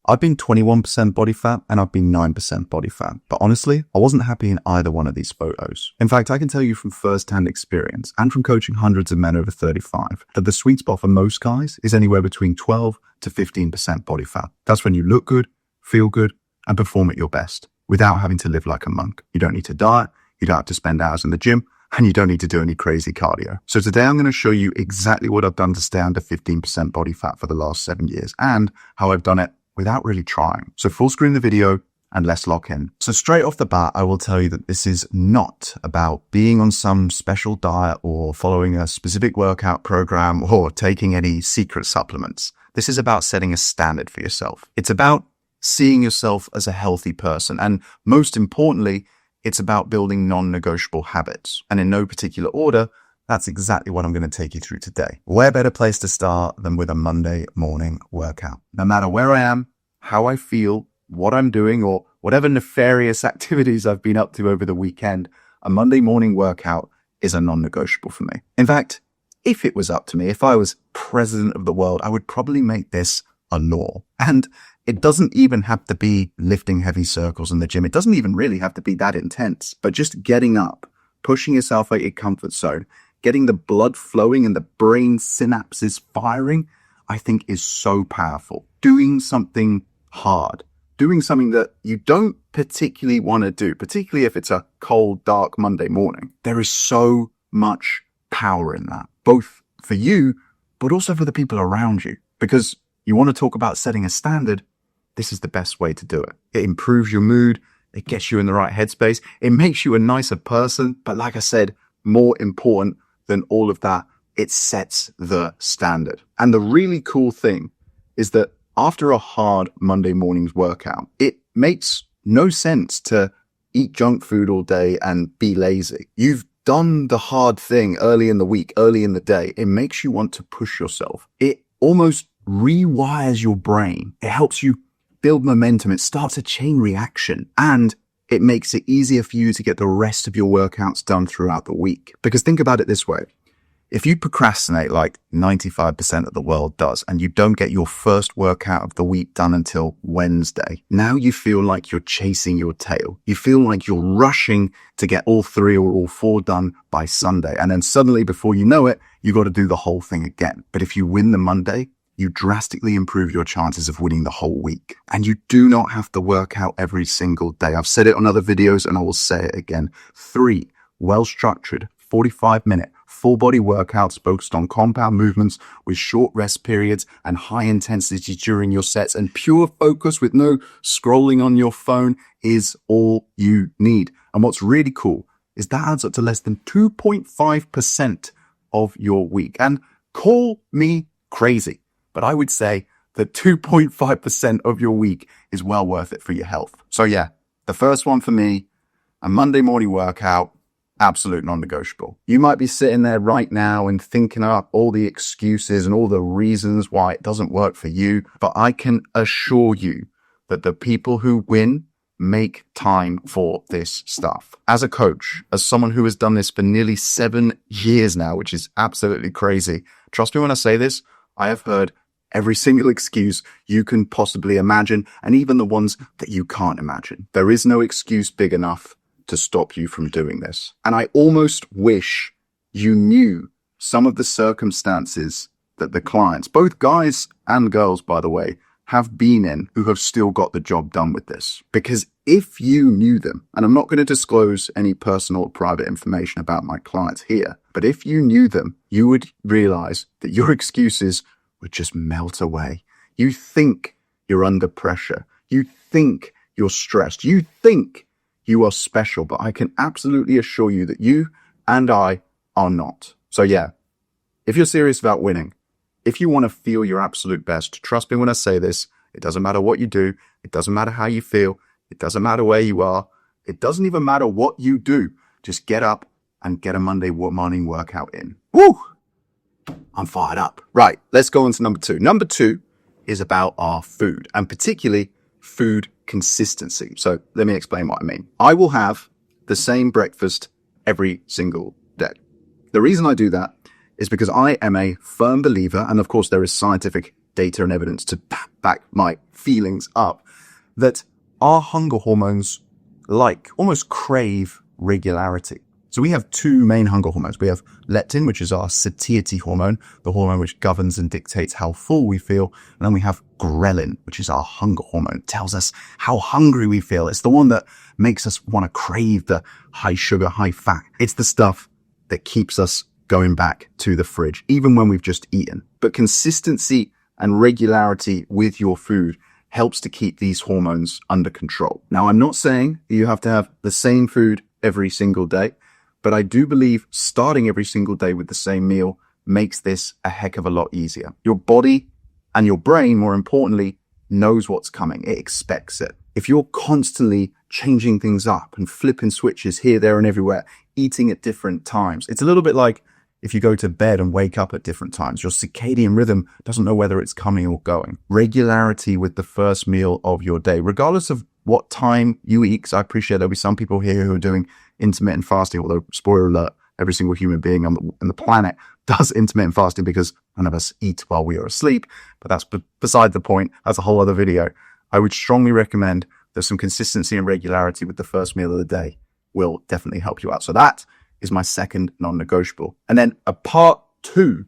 I've been 21% body fat and I've been 9% body fat. But honestly, I wasn't happy in either one of these photos. In fact, I can tell you from first-hand experience and from coaching hundreds of men over 35 that the sweet spot for most guys is anywhere between 12 to 15% body fat. That's when you look good, feel good, and perform at your best without having to live like a monk. You don't need to diet, you don't have to spend hours in the gym, and you don't need to do any crazy cardio. So today I'm going to show you exactly what I've done to stay under 15% body fat for the last 7 years and how I've done it without really trying. So full screen the video and let's lock in. So straight off the bat, I will tell you that this is not about being on some special diet or following a specific workout program or taking any secret supplements. This is about setting a standard for yourself. It's about seeing yourself as a healthy person. And most importantly, it's about building non-negotiable habits. And in no particular order, that's exactly what I'm going to take you through today. Where better place to start than with a Monday morning workout? No matter where I am, how I feel, what I'm doing, or whatever nefarious activities I've been up to over the weekend, a Monday morning workout is a non-negotiable for me. In fact, if it was up to me, if I was president of the world, I would probably make this a law. And it doesn't even have to be lifting heavy circles in the gym. It doesn't even really have to be that intense, but just getting up, pushing yourself out your comfort zone, getting the blood flowing and the brain synapses firing, I think is so powerful. Doing something hard, doing something that you don't particularly want to do, particularly if it's a cold, dark Monday morning. There is so much power in that, both for you, but also for the people around you. Because you want to talk about setting a standard, this is the best way to do it. It improves your mood. It gets you in the right headspace. It makes you a nicer person. But like I said, more important than all of that, it sets the standard. And the really cool thing is that after a hard Monday morning's workout, it makes no sense to eat junk food all day and be lazy. You've done the hard thing early in the week, early in the day. It makes you want to push yourself. It almost rewires your brain. It helps you build momentum. It starts a chain reaction, and it makes it easier for you to get the rest of your workouts done throughout the week. Because think about it this way. If you procrastinate like 95% of the world does, and you don't get your first workout of the week done until Wednesday, now you feel like you're chasing your tail. You feel like you're rushing to get all 3 or all 4 done by Sunday. And then suddenly, before you know it, you got to do the whole thing again. But if you win the Monday, you drastically improve your chances of winning the whole week. And you do not have to work out every single day. I've said it on other videos and I will say it again. 3 well-structured 45-minute full body workouts focused on compound movements with short rest periods and high intensity during your sets and pure focus with no scrolling on your phone is all you need. And what's really cool is that adds up to less than 2.5% of your week. And call me crazy, but I would say that 2.5% of your week is well worth it for your health. So yeah, the first one for me, a Monday morning workout, absolute non-negotiable. You might be sitting there right now and thinking up all the excuses and all the reasons why it doesn't work for you, but I can assure you that the people who win make time for this stuff. As a coach, as someone who has done this for nearly 7 years now, which is absolutely crazy, trust me when I say this, I have heard every single excuse you can possibly imagine, and even the ones that you can't imagine. There is no excuse big enough to stop you from doing this. And I almost wish you knew some of the circumstances that the clients, both guys and girls, by the way, have been in who have still got the job done with this. Because if you knew them, and I'm not going to disclose any personal or private information about my clients here, but if you knew them, you would realize that your excuses would just melt away. You think you're under pressure. You think you're stressed. You think you are special, but I can absolutely assure you that you and I are not. So yeah, if you're serious about winning, if you want to feel your absolute best, trust me when I say this, it doesn't matter what you do. It doesn't matter how you feel. It doesn't matter where you are. It doesn't even matter what you do. Just get up and get a Monday morning workout in. Woo! I'm fired up. Right, let's go on to number 2. Number 2 is about our food, and particularly food consistency. So let me explain what I mean. I will have the same breakfast every single day. The reason I do that is because I am a firm believer, and of course there is scientific data and evidence to back my feelings up, that our hunger hormones almost crave regularity. So we have two main hunger hormones. We have leptin, which is our satiety hormone, the hormone which governs and dictates how full we feel. And then we have ghrelin, which is our hunger hormone. It tells us how hungry we feel. It's the one that makes us want to crave the high sugar, high fat. It's the stuff that keeps us going back to the fridge, even when we've just eaten. But consistency and regularity with your food helps to keep these hormones under control. Now, I'm not saying you have to have the same food every single day, but I do believe starting every single day with the same meal makes this a heck of a lot easier. Your body and your brain, more importantly, knows what's coming. It expects it. If you're constantly changing things up and flipping switches here, there, and everywhere, eating at different times, it's a little bit like if you go to bed and wake up at different times. Your circadian rhythm doesn't know whether it's coming or going. Regularity with the first meal of your day, regardless of what time you eat, because I appreciate there'll be some people here who are doing intermittent fasting, although spoiler alert, every single human being on the planet does intermittent fasting because none of us eat while we are asleep. But that's beside the point. That's a whole other video. I would strongly recommend that some consistency and regularity with the first meal of the day will definitely help you out. So that is my second non-negotiable. And then a part two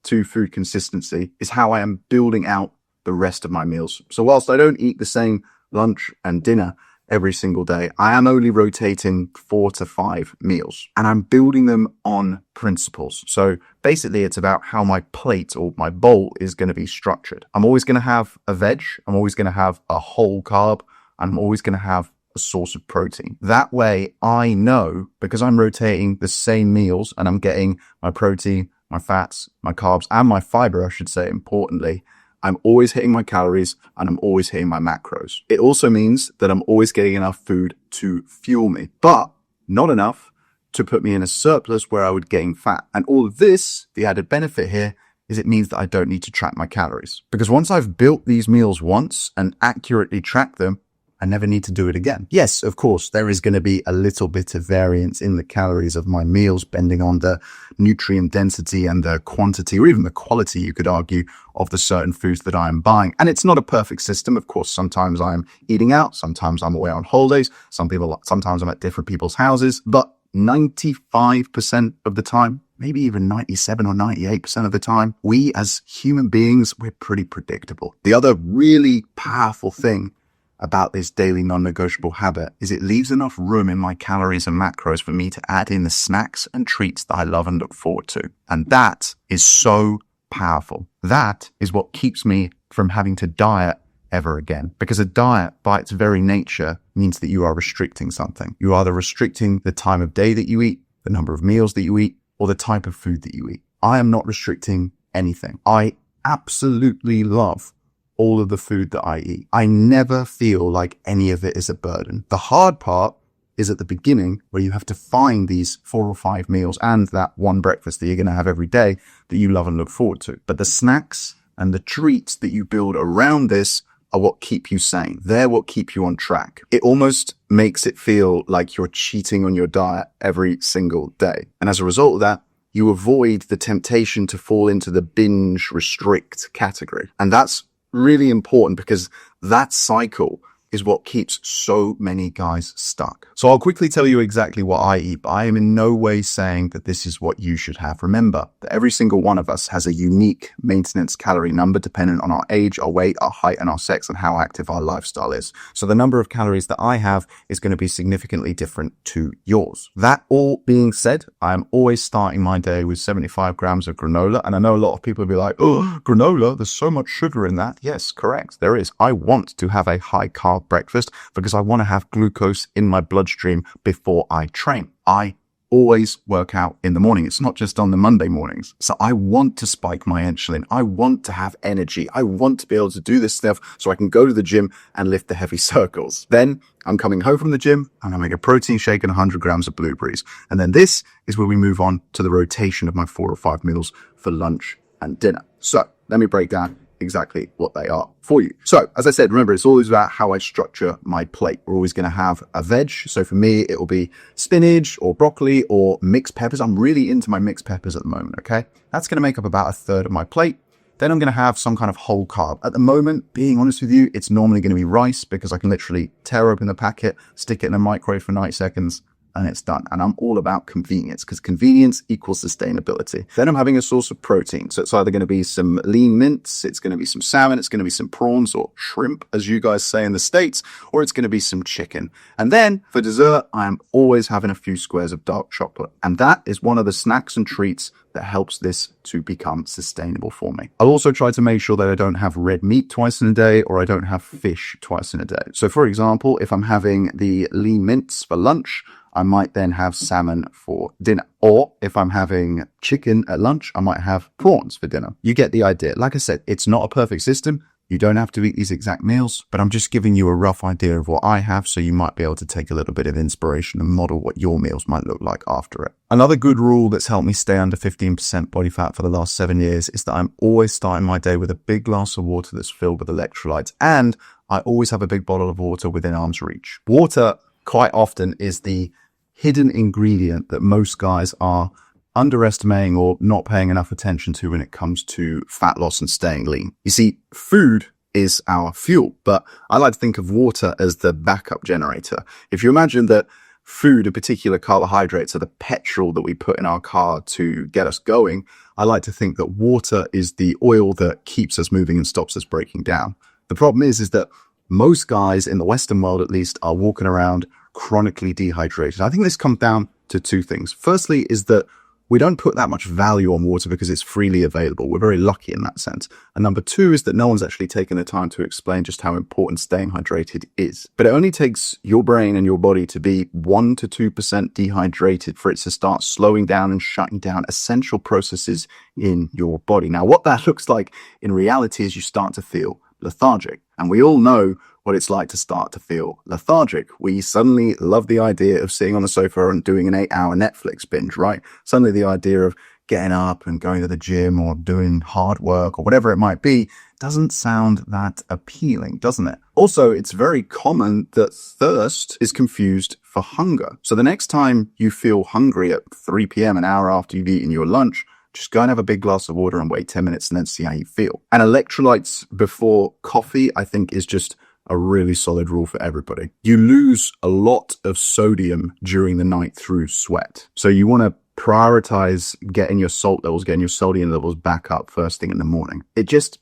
to food consistency is how I am building out the rest of my meals. So whilst I don't eat the same lunch and dinner every single day, I am only rotating 4 to 5 meals, and I'm building them on principles. So basically it's about how my plate or my bowl is going to be structured. I'm always going to have a veg. I'm always going to have a whole carb. And I'm always going to have a source of protein. That way I know, because I'm rotating the same meals and I'm getting my protein, my fats, my carbs, and my fiber, I should say, importantly, I'm always hitting my calories and I'm always hitting my macros. It also means that I'm always getting enough food to fuel me, but not enough to put me in a surplus where I would gain fat. And all of this, the added benefit here, is it means that I don't need to track my calories. Because once I've built these meals once and accurately tracked them, I never need to do it again. Yes, of course, there is going to be a little bit of variance in the calories of my meals, depending on the nutrient density and the quantity, or even the quality, you could argue, of the certain foods that I am buying. And it's not a perfect system. Of course, sometimes I'm eating out, sometimes I'm away on holidays, sometimes I'm at different people's houses, but 95% of the time, maybe even 97 or 98% of the time, we as human beings, we're pretty predictable. The other really powerful thing about this daily non-negotiable habit is it leaves enough room in my calories and macros for me to add in the snacks and treats that I love and look forward to. And that is so powerful. That is what keeps me from having to diet ever again. Because a diet, by its very nature, means that you are restricting something. You are either restricting the time of day that you eat, the number of meals that you eat, or the type of food that you eat. I am not restricting anything. I absolutely love all of the food that I eat. I never feel like any of it is a burden. The hard part is at the beginning, where you have to find these 4 or 5 meals and that one breakfast that you're going to have every day that you love and look forward to. But the snacks and the treats that you build around this are what keep you sane. They're what keep you on track. It almost makes it feel like you're cheating on your diet every single day. And as a result of that, you avoid the temptation to fall into the binge restrict category. And that's really important, because that cycle is what keeps so many guys stuck. So I'll quickly tell you exactly what I eat, but I am in no way saying that this is what you should have. Remember that every single one of us has a unique maintenance calorie number dependent on our age, our weight, our height, and our sex, and how active our lifestyle is. So the number of calories that I have is going to be significantly different to yours. That all being said, I am always starting my day with 75 grams of granola. And I know a lot of people will be like, oh, granola, there's so much sugar in that. Yes, correct. There is. I want to have a high carb breakfast because I want to have glucose in my bloodstream before I train. I always work out in the morning. It's not just on the Monday mornings. So I want to spike my insulin. I want to have energy. I want to be able to do this stuff so I can go to the gym and lift the heavy circles. Then I'm coming home from the gym. I'm going to make a protein shake and 100 grams of blueberries. And then this is where we move on to the rotation of my 4 or 5 meals for lunch and dinner. So let me break down exactly what they are for you. So as I said, remember, it's always about how I structure my plate. We're always going to have a veg. So for me, it will be spinach or broccoli or mixed peppers. I'm really into my mixed peppers at the moment. Okay. That's going to make up about 1/3 of my plate. Then I'm going to have some kind of whole carb. At the moment, being honest with you, it's normally going to be rice because I can literally tear open the packet, stick it in a microwave for 90 seconds, and it's done. And I'm all about convenience because convenience equals sustainability. Then I'm having a source of protein. So it's either going to be some lean mince, it's going to be some salmon, it's going to be some prawns or shrimp, as you guys say in the States, or it's going to be some chicken. And then for dessert, I am always having a few squares of dark chocolate. And that is one of the snacks and treats that helps this to become sustainable for me. I'll also try to make sure that I don't have red meat twice in a day or I don't have fish twice in a day. So for example, if I'm having the lean mince for lunch, I might then have salmon for dinner. Or if I'm having chicken at lunch, I might have prawns for dinner. You get the idea. Like I said, it's not a perfect system. You don't have to eat these exact meals, but I'm just giving you a rough idea of what I have, so you might be able to take a little bit of inspiration and model what your meals might look like after it. Another good rule that's helped me stay under 15% body fat for the last 7 years is that I'm always starting my day with a big glass of water that's filled with electrolytes, and I always have a big bottle of water within arm's reach. Water quite often is the hidden ingredient that most guys are underestimating or not paying enough attention to when it comes to fat loss and staying lean. You see, food is our fuel, but I like to think of water as the backup generator. If you imagine that food, in particular carbohydrates, are the petrol that we put in our car to get us going, I like to think that water is the oil that keeps us moving and stops us breaking down. The problem is that most guys in the Western world, at least, are walking around chronically dehydrated. I think this comes down to two things. Firstly is that we don't put that much value on water because it's freely available. We're very lucky in that sense. And number two is that no one's actually taken the time to explain just how important staying hydrated is. But it only takes your brain and your body to be 1 to 2% dehydrated for it to start slowing down and shutting down essential processes in your body. Now, what that looks like in reality is you start to feel lethargic. And we all know what it's like to start to feel lethargic. We suddenly love the idea of sitting on the sofa and doing an 8-hour Netflix binge, right? Suddenly the idea of getting up and going to the gym or doing hard work or whatever it might be doesn't sound that appealing, doesn't it? Also, it's very common that thirst is confused for hunger. So the next time you feel hungry at 3 p.m., an hour after you've eaten your lunch, just go and have a big glass of water and wait 10 minutes and then see how you feel. And electrolytes before coffee, I think, is just a really solid rule for everybody. You lose a lot of sodium during the night through sweat. So you want to prioritize getting your salt levels, getting your sodium levels back up first thing in the morning. It just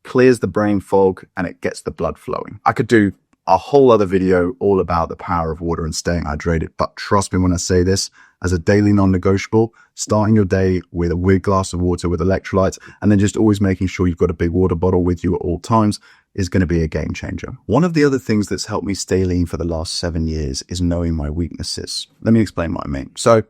clears the brain fog and it gets the blood flowing. I could do a whole other video all about the power of water and staying hydrated, but trust me when I say this, as a daily non-negotiable, starting your day with a big glass of water with electrolytes and then just always making sure you've got a big water bottle with you at all times is going to be a game changer. One of the other things that's helped me stay lean for the last 7 years is knowing my weaknesses. Let me explain what I mean. So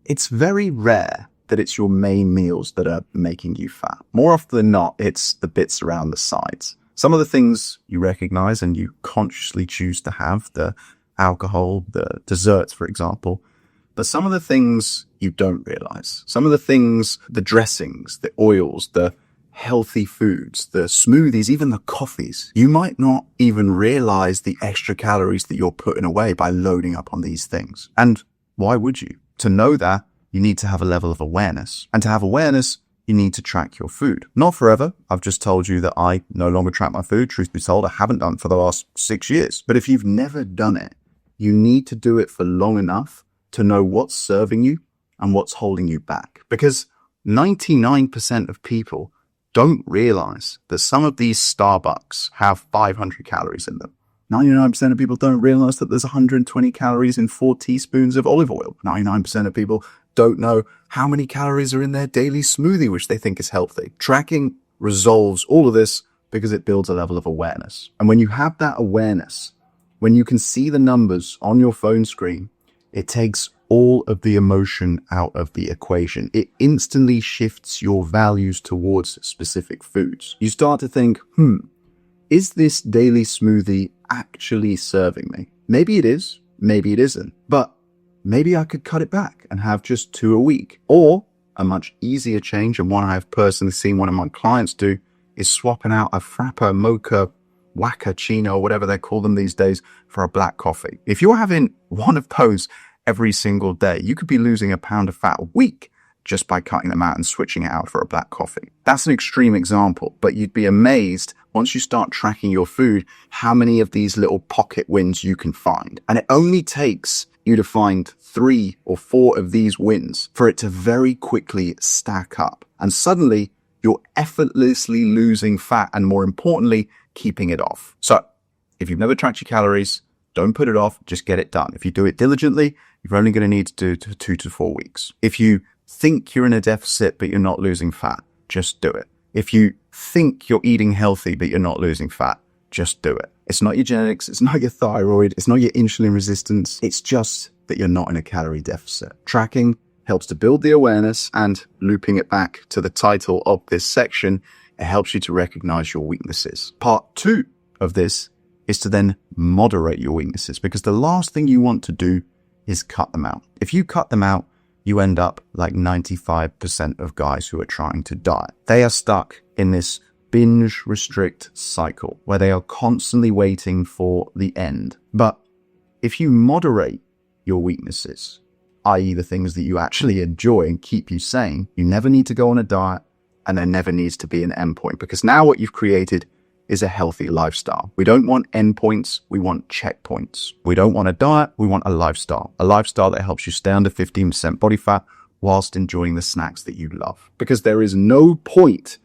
it's very rare that it's your main meals that are making you fat. More often than not, it's the bits around the sides. Some of the things you recognize and you consciously choose to have, the alcohol, the desserts, for example. But some of the things you don't realize, some of the things, the dressings, the oils, the healthy foods, the smoothies, even the coffees, you might not even realize the extra calories that you're putting away by loading up on these things. And why would you? To know that, you need to have a level of awareness. And to have awareness, you need to track your food. Not forever. I've just told you that I no longer track my food. Truth be told, I haven't done for the last 6 years. But if you've never done it, you need to do it for long enough to know what's serving you and what's holding you back. Because 99% of people don't realize that some of these Starbucks have 500 calories in them. 99% of people don't realize that there's 120 calories in 4 teaspoons of olive oil. 99% of people don't know how many calories are in their daily smoothie, which they think is healthy. Tracking resolves all of this because it builds a level of awareness. And when you have that awareness, when you can see the numbers on your phone screen, it takes all of the emotion out of the equation. It instantly shifts your values towards specific foods. You start to think, is this daily smoothie actually serving me? Maybe it is, maybe it isn't, but maybe I could cut it back and have just 2 a week. Or a much easier change, and one I've personally seen one of my clients do, is swapping out a frappa, mocha, wacchino, whatever they call them these days, for a black coffee. If you're having one of those every single day, you could be losing a pound of fat a week just by cutting them out and switching it out for a black coffee. That's an extreme example, but you'd be amazed once you start tracking your food, how many of these little pocket wins you can find. And it only takes you to find 3 or 4 of these wins for it to very quickly stack up. And suddenly you're effortlessly losing fat and, more importantly, keeping it off. So if you've never tracked your calories, don't put it off, just get it done. If you do it diligently, you're only going to need to do 2 to 4 weeks. If you think you're in a deficit but you're not losing fat, just do it. If you think you're eating healthy but you're not losing fat, just do it. It's not your genetics, it's not your thyroid, it's not your insulin resistance, it's just that you're not in a calorie deficit. Tracking helps to build the awareness, and looping it back to the title of this section, it helps you to recognize your weaknesses. Part 2 of this is to then moderate your weaknesses, because the last thing you want to do is cut them out. If you cut them out, you end up like 95% of guys who are trying to diet. They are stuck in this binge restrict cycle where they are constantly waiting for the end. But if you moderate your weaknesses, i.e. the things that you actually enjoy and keep you sane, you never need to go on a diet, and there never needs to be an endpoint, because now what you've created is a healthy lifestyle. We don't want endpoints, we want checkpoints. We don't want a diet, we want a lifestyle that helps you stay under 15% body fat whilst enjoying the snacks that you love. Because there is no point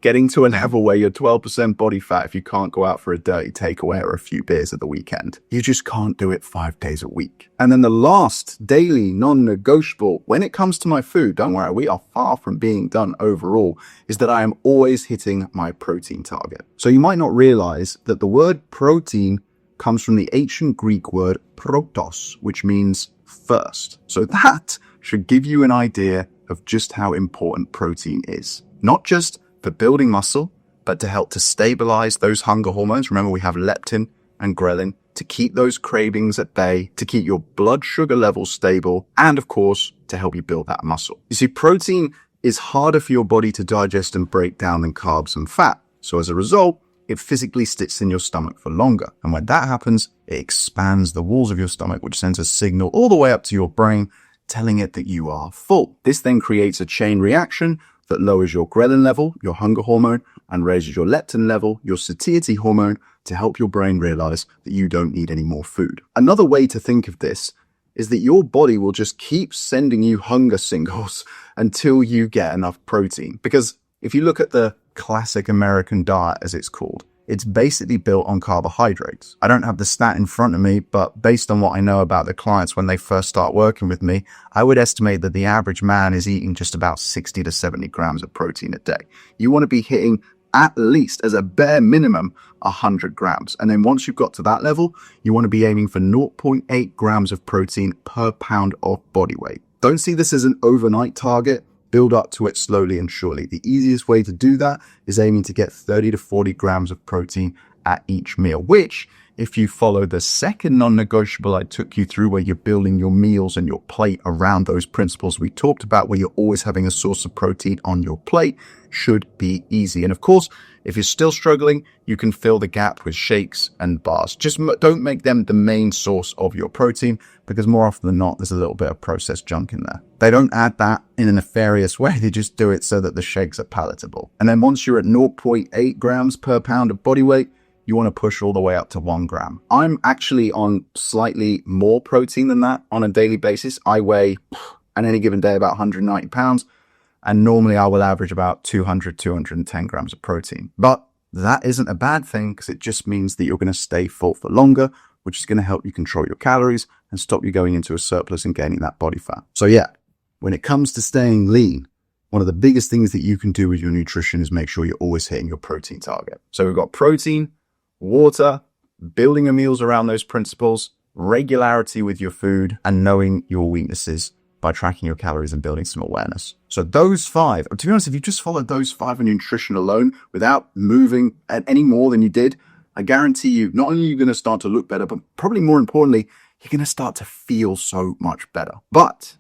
getting to a level where you're 12% body fat if you can't go out for a dirty takeaway or a few beers at the weekend. You just can't do it 5 days a week. And then the last daily non-negotiable, when it comes to my food, don't worry, we are far from being done overall, is that I am always hitting my protein target. So you might not realize that the word protein comes from the ancient Greek word protos, which means first. So that should give you an idea of just how important protein is. Not just for building muscle, but to help to stabilize those hunger hormones. Remember, we have leptin and ghrelin to keep those cravings at bay, to keep your blood sugar levels stable, and of course, to help you build that muscle. You see, protein is harder for your body to digest and break down than carbs and fat. So as a result, it physically sits in your stomach for longer. And when that happens, it expands the walls of your stomach, which sends a signal all the way up to your brain, telling it that you are full. This then creates a chain reaction that lowers your ghrelin level, your hunger hormone, and raises your leptin level, your satiety hormone, to help your brain realize that you don't need any more food. Another way to think of this is that your body will just keep sending you hunger signals until you get enough protein. Because if you look at the classic American diet, as it's called, it's basically built on carbohydrates. I don't have the stat in front of me, but based on what I know about the clients when they first start working with me, I would estimate that the average man is eating just about 60 to 70 grams of protein a day. You want to be hitting at least, as a bare minimum, 100 grams. And then once you've got to that level, you want to be aiming for 0.8 grams of protein per pound of body weight. Don't see this as an overnight target. Build up to it slowly and surely. The easiest way to do that is aiming to get 30 to 40 grams of protein at each meal, which, if you follow the second non-negotiable I took you through, where you're building your meals and your plate around those principles we talked about, where you're always having a source of protein on your plate, should be easy. And of course, if you're still struggling, you can fill the gap with shakes and bars. Just don't make them the main source of your protein, because more often than not, there's a little bit of processed junk in there. They don't add that in a nefarious way. They just do it so that the shakes are palatable. And then once you're at 0.8 grams per pound of body weight, you want to push all the way up to 1 gram. I'm actually on slightly more protein than that on a daily basis. I weigh, on any given day, about 190 pounds. And normally I will average about 200, 210 grams of protein. But that isn't a bad thing, because it just means that you're going to stay full for longer, which is going to help you control your calories and stop you going into a surplus and gaining that body fat. So yeah, when it comes to staying lean, one of the biggest things that you can do with your nutrition is make sure you're always hitting your protein target. So we've got protein, water, building your meals around those principles, regularity with your food, and knowing your weaknesses by tracking your calories and building some awareness. So those 5, to be honest, if you just followed those 5 on nutrition alone without moving at any more than you did, I guarantee you, not only are you going to start to look better, but probably more importantly, you're going to start to feel so much better. But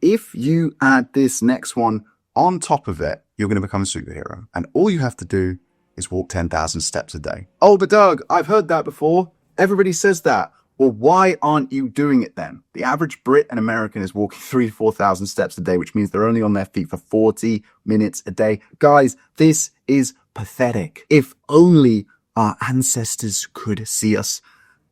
if you add this next one on top of it, you're going to become a superhero. And all you have to do is walk 10,000 steps a day. Oh, but Doug, I've heard that before. Everybody says that. Well, why aren't you doing it then? The average Brit and American is walking 3,000 to 4,000 steps a day, which means they're only on their feet for 40 minutes a day. Guys, this is pathetic. If only our ancestors could see us,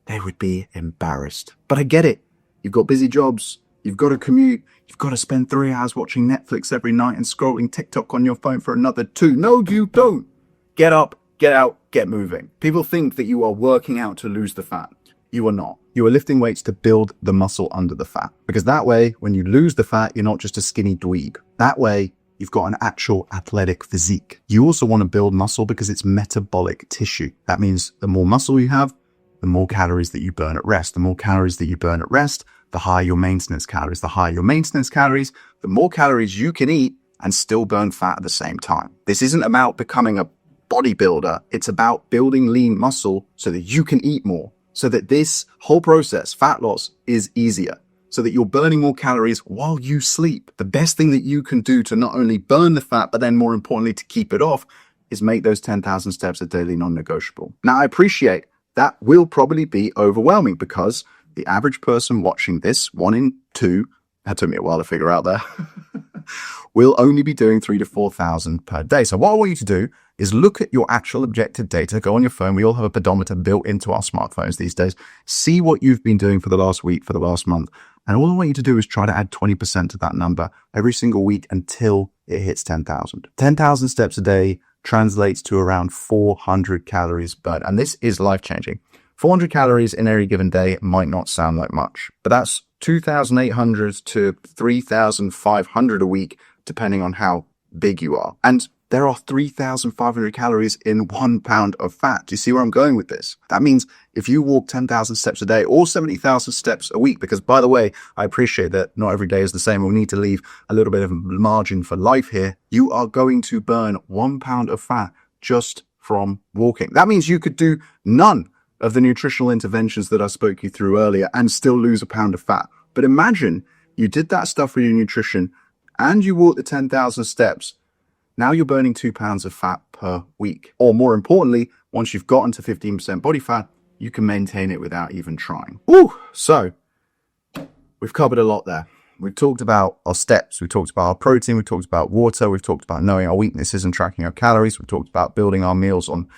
they would be embarrassed. But I get it. You've got busy jobs. You've got to commute. You've got to spend 3 hours watching Netflix every night and scrolling TikTok on your phone for another 2. No, you don't. Get up, get out, get moving. People think that you are working out to lose the fat. You are not. You are lifting weights to build the muscle under the fat. Because that way, when you lose the fat, you're not just a skinny dweeb. That way, you've got an actual athletic physique. You also want to build muscle because it's metabolic tissue. That means the more muscle you have, the more calories that you burn at rest. The more calories that you burn at rest, the higher your maintenance calories. The higher your maintenance calories, the more calories you can eat and still burn fat at the same time. This isn't about becoming a bodybuilder. It's about building lean muscle so that you can eat more. So that this whole process, fat loss, is easier. So that you're burning more calories while you sleep. The best thing that you can do to not only burn the fat, but then more importantly to keep it off, is make those 10,000 steps a daily non-negotiable. Now, I appreciate that will probably be overwhelming because the average person watching this, 1 in 2, that took me a while to figure out there, will only be doing 3,000 to 4,000 per day. So what I want you to do is look at your actual objective data, go on your phone. We all have a pedometer built into our smartphones these days. See what you've been doing for the last week, for the last month. And all I want you to do is try to add 20% to that number every single week until it hits 10,000. 10,000 steps a day translates to around 400 calories burned. And this is life-changing. 400 calories in every given day might not sound like much, but that's 2,800 to 3,500 a week, depending on how big you are. And there are 3,500 calories in 1 pound of fat. Do you see where I'm going with this? That means if you walk 10,000 steps a day or 70,000 steps a week, because by the way, I appreciate that not every day is the same. We need to leave a little bit of margin for life here. You are going to burn 1 pound of fat just from walking. That means you could do none of the nutritional interventions that I spoke you through earlier and still lose 1 pound of fat. But imagine you did that stuff for your nutrition and you walked the 10,000 steps. Now you're burning 2 pounds of fat per week. Or more importantly, once you've gotten to 15% body fat, you can maintain it without even trying. Woo! So we've covered a lot there. We've talked about our steps. We've talked about our protein. We've talked about water. We've talked about knowing our weaknesses and tracking our calories. We've talked about building our meals on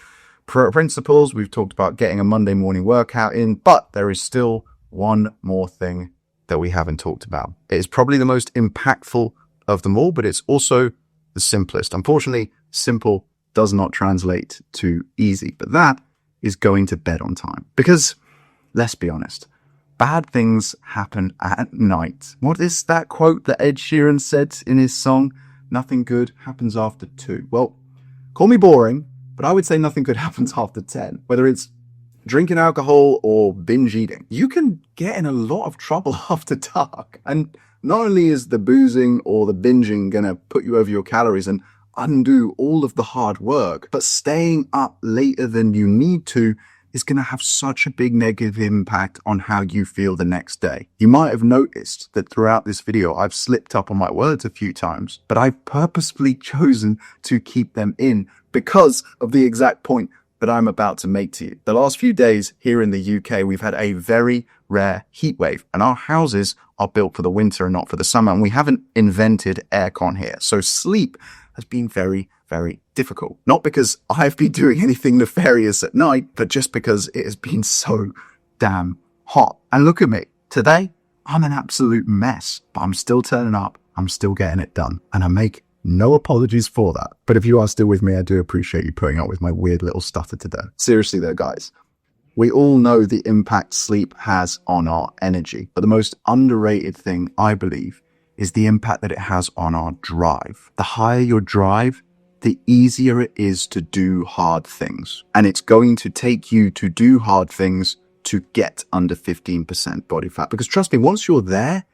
principles. We've talked about getting a Monday morning workout in, but there is still one more thing that we haven't talked about. It is probably the most impactful of them all, but it's also the simplest. Unfortunately, simple does not translate to easy, but that is going to bed on time. Because let's be honest, bad things happen at night. What is that quote that Ed Sheeran said in his song, "Nothing good happens after 2"? Well, call me boring, but I would say nothing good happens after 10. Whether it's drinking alcohol or binge eating, you can get in a lot of trouble after dark. And not only is the boozing or the binging going to put you over your calories and undo all of the hard work, but staying up later than you need to is going to have such a big negative impact on how you feel the next day. You might have noticed that throughout this video, I've slipped up on my words a few times, but I've purposefully chosen to keep them in because of the exact point that I'm about to make to you. The last few days here in the UK, we've had a very rare heat wave, and our houses are built for the winter and not for the summer, and we haven't invented aircon here. So sleep has been very, very difficult. Not because I've been doing anything nefarious at night, but just because it has been so damn hot. And look at me. Today, I'm an absolute mess, but I'm still turning up. I'm still getting it done. And I make no apologies for that. But if you are still with me, I do appreciate you putting up with my weird little stutter today. Seriously though, guys, we all know the impact sleep has on our energy. But the most underrated thing, I believe, is the impact that it has on our drive. The higher your drive, the easier it is to do hard things. And it's going to take you to do hard things to get under 15% body fat. Because trust me, once you're there,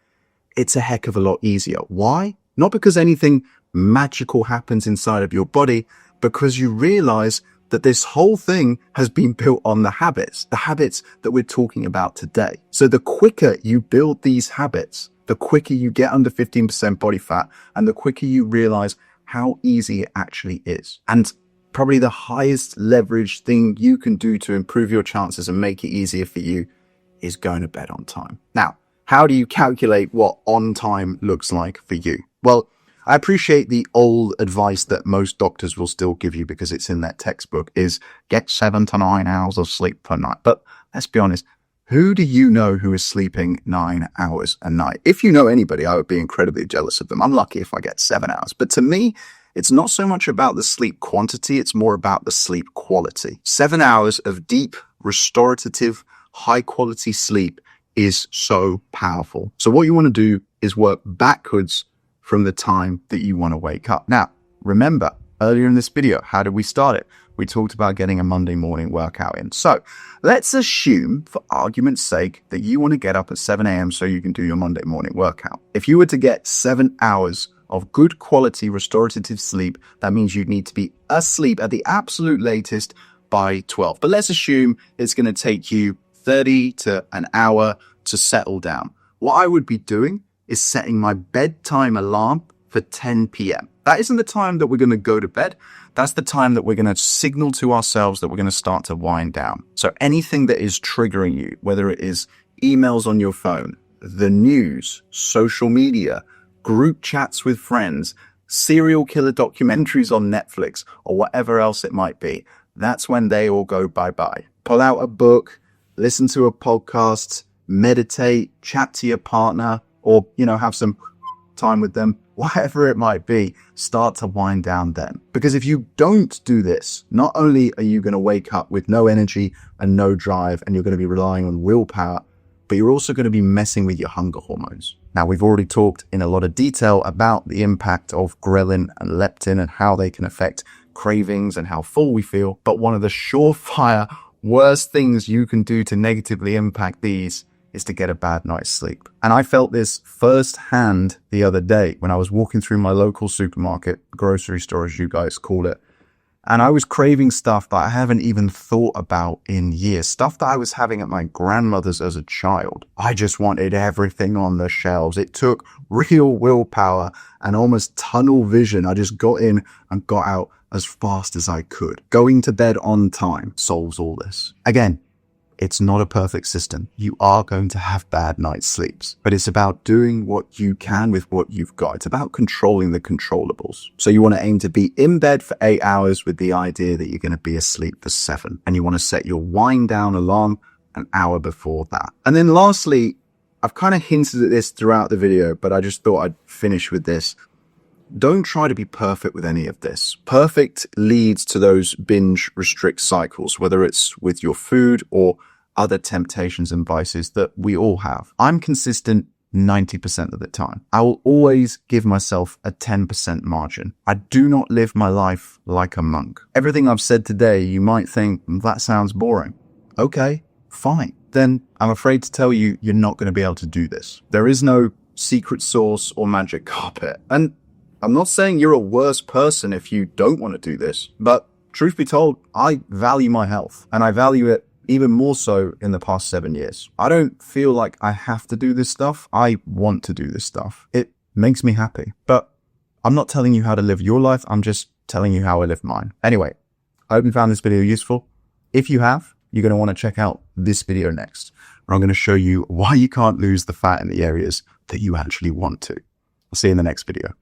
it's a heck of a lot easier. Why? Not because anything magical happens inside of your body, because you realize that this whole thing has been built on the habits that we're talking about today. So the quicker you build these habits, the quicker you get under 15% body fat, and the quicker you realize how easy it actually is. And probably the highest leverage thing you can do to improve your chances and make it easier for you is going to bed on time. Now, how do you calculate what on time looks like for you? Well, I appreciate the old advice that most doctors will still give you because it's in their textbook is get 7 to 9 hours of sleep per night. But let's be honest, who do you know who is sleeping 9 hours a night? If you know anybody, I would be incredibly jealous of them. I'm lucky if I get 7 hours. But to me, it's not so much about the sleep quantity, it's more about the sleep quality. 7 hours of deep, restorative, high-quality sleep is so powerful. So what you want to do is work backwards from the time that you want to wake up. Now, remember, earlier in this video, how did we start it? We talked about getting a Monday morning workout in. So let's assume, for argument's sake, that you want to get up at 7 a.m. so you can do your Monday morning workout. If you were to get 7 hours of good quality restorative sleep, that means you'd need to be asleep at the absolute latest by 12. But let's assume it's going to take you 30 to an hour to settle down. What I would be doing is setting my bedtime alarm for 10 p.m. That isn't the time that we're going to go to bed. That's the time that we're going to signal to ourselves that we're going to start to wind down. So anything that is triggering you, whether it is emails on your phone, the news, social media, group chats with friends, serial killer documentaries on Netflix, or whatever else it might be, that's when they all go bye-bye. Pull out a book, listen to a podcast, meditate, chat to your partner, or, have some time with them, whatever it might be, start to wind down then. Because if you don't do this, not only are you going to wake up with no energy and no drive, and you're going to be relying on willpower, but you're also going to be messing with your hunger hormones. Now, we've already talked in a lot of detail about the impact of ghrelin and leptin and how they can affect cravings and how full we feel. But one of the surefire worst things you can do to negatively impact these is to get a bad night's sleep. And I felt this firsthand the other day when I was walking through my local supermarket, grocery store as you guys call it, and I was craving stuff that I haven't even thought about in years, stuff that I was having at my grandmother's as a child. I just wanted everything on the shelves. It took real willpower and almost tunnel vision. I just got in and got out as fast as I could. Going to bed on time solves all this. Again, it's not a perfect system. You are going to have bad night's sleeps, but it's about doing what you can with what you've got. It's about controlling the controllables. So you want to aim to be in bed for 8 hours with the idea that you're going to be asleep for 7. And you want to set your wind down alarm an hour before that. And then lastly, I've kind of hinted at this throughout the video, but I just thought I'd finish with this. Don't try to be perfect with any of this. Perfect leads to those binge restrict cycles, whether it's with your food or other temptations and vices that we all have. I'm consistent 90% of the time. I will always give myself a 10% margin. I do not live my life like a monk. Everything I've said today, you might think that sounds boring. Okay, fine. Then I'm afraid to tell you, you're not going to be able to do this. There is no secret sauce or magic carpet. And I'm not saying you're a worse person if you don't want to do this, but truth be told, I value my health, and I value it even more so in the past 7 years. I don't feel like I have to do this stuff. I want to do this stuff. It makes me happy. But I'm not telling you how to live your life. I'm just telling you how I live mine. Anyway, I hope you found this video useful. If you have, you're going to want to check out this video next, where I'm going to show you why you can't lose the fat in the areas that you actually want to. I'll see you in the next video.